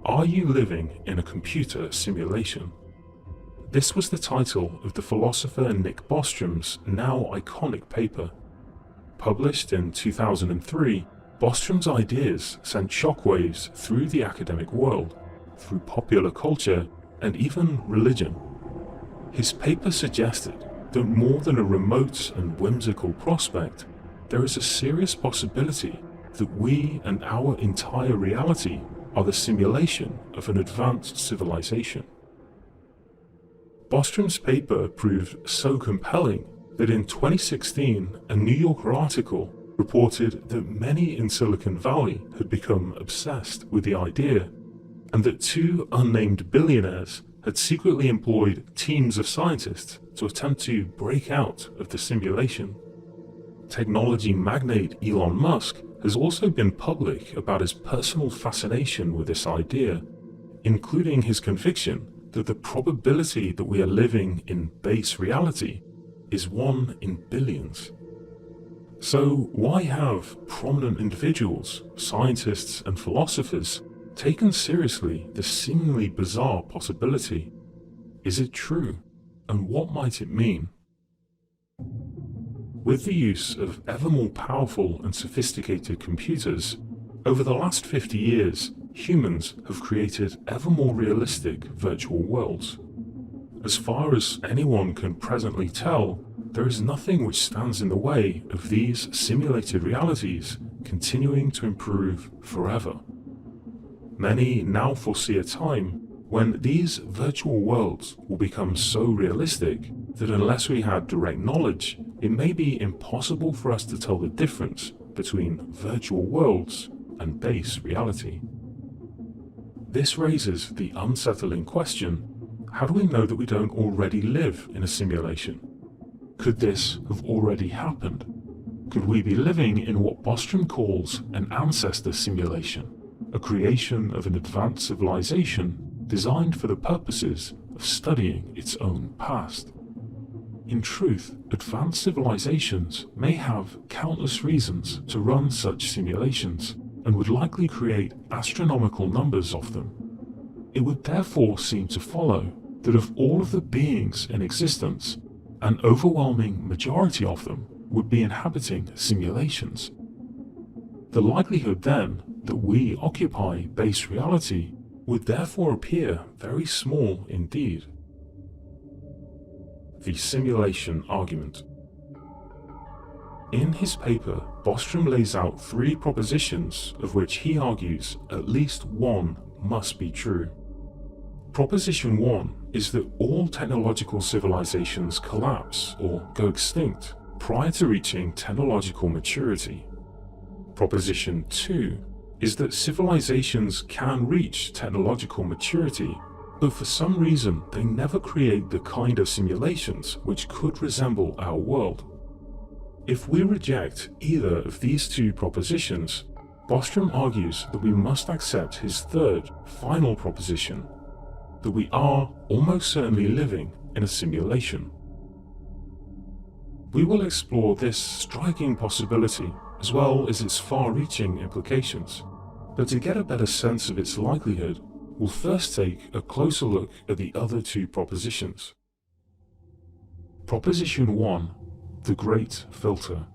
Are you living in a computer simulation? This was the title of the philosopher Nick Bostrom's now iconic paper. Published in 2003, Bostrom's ideas sent shockwaves through the academic world, through popular culture, and even religion. His paper suggested that more than a remote and whimsical prospect, there is a serious possibility that we and our entire reality are the simulation of an advanced civilization. Bostrom's paper proved so compelling that in 2016, a New Yorker article reported that many in Silicon Valley had become obsessed with the idea, and that two unnamed billionaires had secretly employed teams of scientists to attempt to break out of the simulation. Technology magnate Elon Musk has also been public about his personal fascination with this idea, including his conviction that the probability that we are living in base reality is 1 in billions. So why have prominent individuals, scientists and philosophers taken seriously this seemingly bizarre possibility? Is it true? And what might it mean? With the use of ever more powerful and sophisticated computers, over the last 50 years, humans have created ever more realistic virtual worlds. As far as anyone can presently tell, there is nothing which stands in the way of these simulated realities continuing to improve forever. Many now foresee a time when these virtual worlds will become so realistic that unless we had direct knowledge, it may be impossible for us to tell the difference between virtual worlds and base reality. This raises the unsettling question: how do we know that we don't already live in a simulation? Could this have already happened? Could we be living in what Bostrom calls an ancestor simulation, a creation of an advanced civilization designed for the purposes of studying its own past? In truth, advanced civilizations may have countless reasons to run such simulations, and would likely create astronomical numbers of them. It would therefore seem to follow that of all of the beings in existence, an overwhelming majority of them would be inhabiting simulations. The likelihood then that we occupy base reality would therefore appear very small indeed. The simulation argument. In his paper, Bostrom lays out 3 propositions of which he argues at least one must be true. Proposition 1 is that all technological civilizations collapse or go extinct prior to reaching technological maturity. Proposition 2 is that civilizations can reach technological maturity, but for some reason they never create the kind of simulations which could resemble our world. If we reject either of these 2 propositions, Bostrom argues that we must accept his third, final proposition, that we are almost certainly living in a simulation. We will explore this striking possibility as well as its far-reaching implications, but to get a better sense of its likelihood, we'll first take a closer look at the other 2 propositions. Proposition 1. The Great Filter.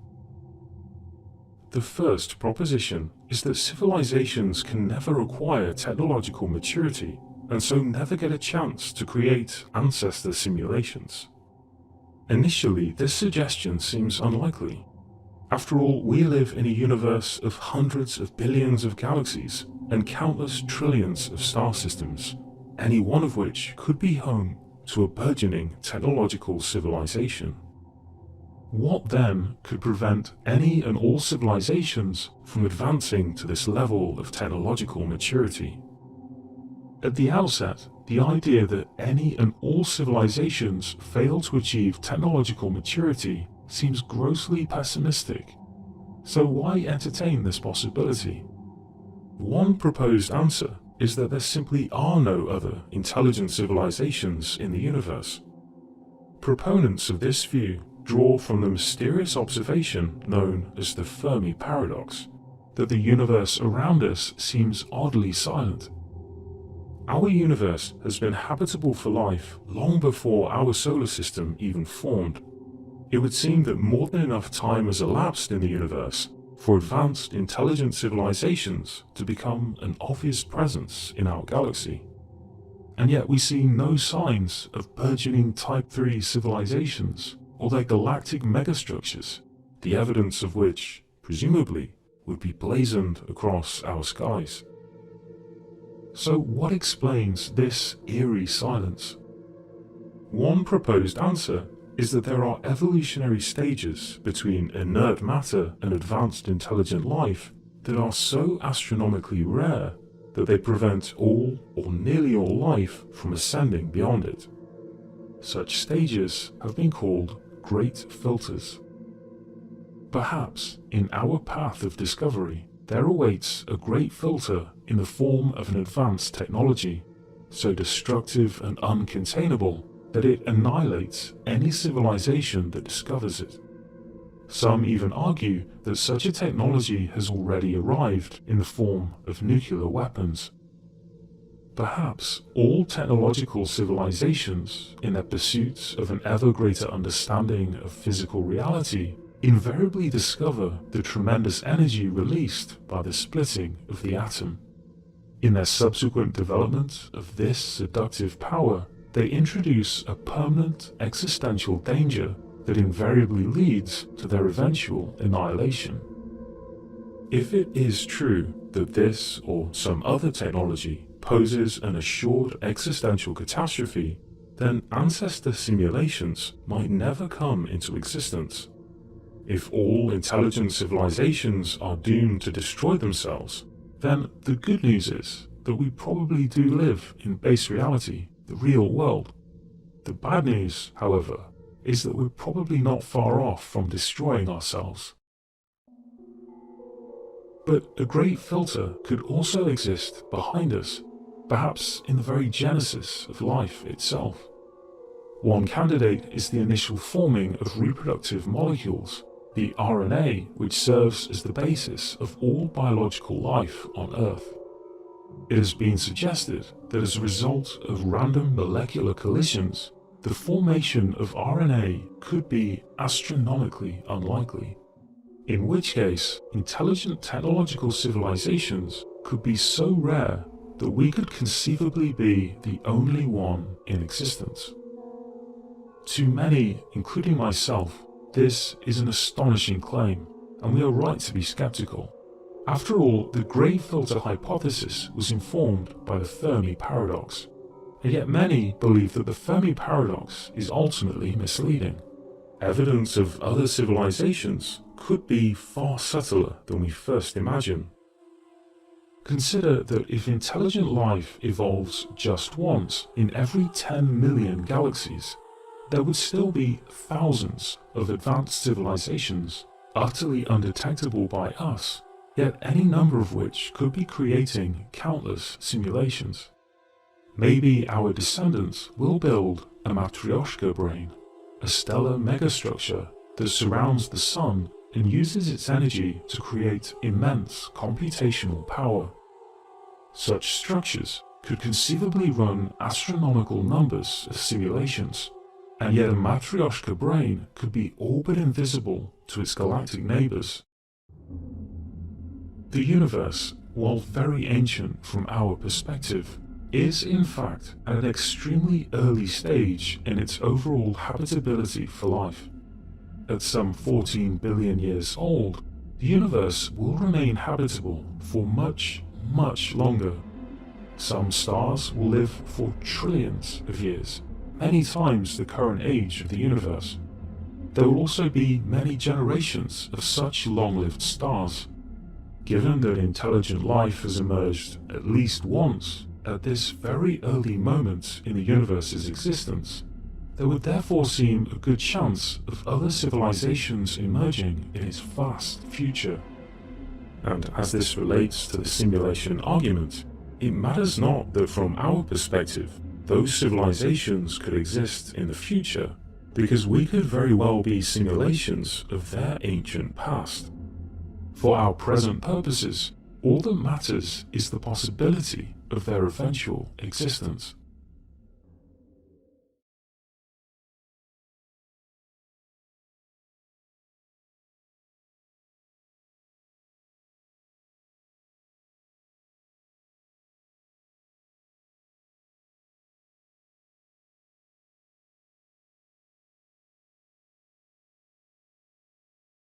The first proposition is that civilizations can never acquire technological maturity, and so never get a chance to create ancestor simulations. Initially, this suggestion seems unlikely. After all, we live in a universe of hundreds of billions of galaxies and countless trillions of star systems, any one of which could be home to a burgeoning technological civilization. What then could prevent any and all civilizations from advancing to this level of technological maturity? At the outset, the idea that any and all civilizations fail to achieve technological maturity seems grossly pessimistic. So why entertain this possibility? One proposed answer is that there simply are no other intelligent civilizations in the universe. Proponents of this view draw from the mysterious observation known as the Fermi paradox, that the universe around us seems oddly silent. Our universe has been habitable for life long before our solar system even formed. It would seem that more than enough time has elapsed in the universe for advanced intelligent civilizations to become an obvious presence in our galaxy. And yet we see no signs of burgeoning Type 3 civilizations or their galactic megastructures, the evidence of which, presumably, would be blazoned across our skies. So what explains this eerie silence? One proposed answer is that there are evolutionary stages between inert matter and advanced intelligent life that are so astronomically rare that they prevent all or nearly all life from ascending beyond it. Such stages have been called great filters. Perhaps in our path of discovery, there awaits a great filter in the form of an advanced technology, so destructive and uncontainable that it annihilates any civilization that discovers it. Some even argue that such a technology has already arrived in the form of nuclear weapons. Perhaps all technological civilizations, in their pursuit of an ever greater understanding of physical reality, invariably discover the tremendous energy released by the splitting of the atom. In their subsequent development of this seductive power, they introduce a permanent existential danger that invariably leads to their eventual annihilation. If it is true that this or some other technology poses an assured existential catastrophe, then ancestor simulations might never come into existence. If all intelligent civilizations are doomed to destroy themselves, then the good news is that we probably do live in base reality, the real world. The bad news, however, is that we're probably not far off from destroying ourselves. But a great filter could also exist behind us, perhaps in the very genesis of life itself. One candidate is the initial forming of reproductive molecules, the RNA, which serves as the basis of all biological life on Earth. It has been suggested that as a result of random molecular collisions, the formation of RNA could be astronomically unlikely, in which case intelligent technological civilizations could be so rare that we could conceivably be the only one in existence. To many, including myself, this is an astonishing claim, and we are right to be skeptical. After all, the Great Filter hypothesis was informed by the Fermi paradox, and yet many believe that the Fermi paradox is ultimately misleading. Evidence of other civilizations could be far subtler than we first imagine. Consider that if intelligent life evolves just once in every 10 million galaxies, there would still be thousands of advanced civilizations utterly undetectable by us, yet any number of which could be creating countless simulations. Maybe our descendants will build a matryoshka brain, a stellar megastructure that surrounds the sun and uses its energy to create immense computational power. Such structures could conceivably run astronomical numbers of simulations, and yet a matryoshka brain could be all but invisible to its galactic neighbors. The universe, while very ancient from our perspective, is in fact at an extremely early stage in its overall habitability for life. At some 14 billion years old, the universe will remain habitable for much, much longer. Some stars will live for trillions of years, many times the current age of the universe. There will also be many generations of such long-lived stars. Given that intelligent life has emerged at least once at this very early moment in the universe's existence, there would therefore seem a good chance of other civilizations emerging in its vast future. And as this relates to the simulation argument, it matters not that from our perspective, those civilizations could exist in the future, because we could very well be simulations of their ancient past. For our present purposes, all that matters is the possibility of their eventual existence.